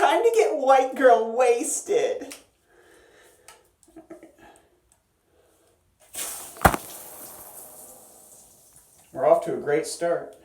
time to get white girl wasted. We're off to a great start.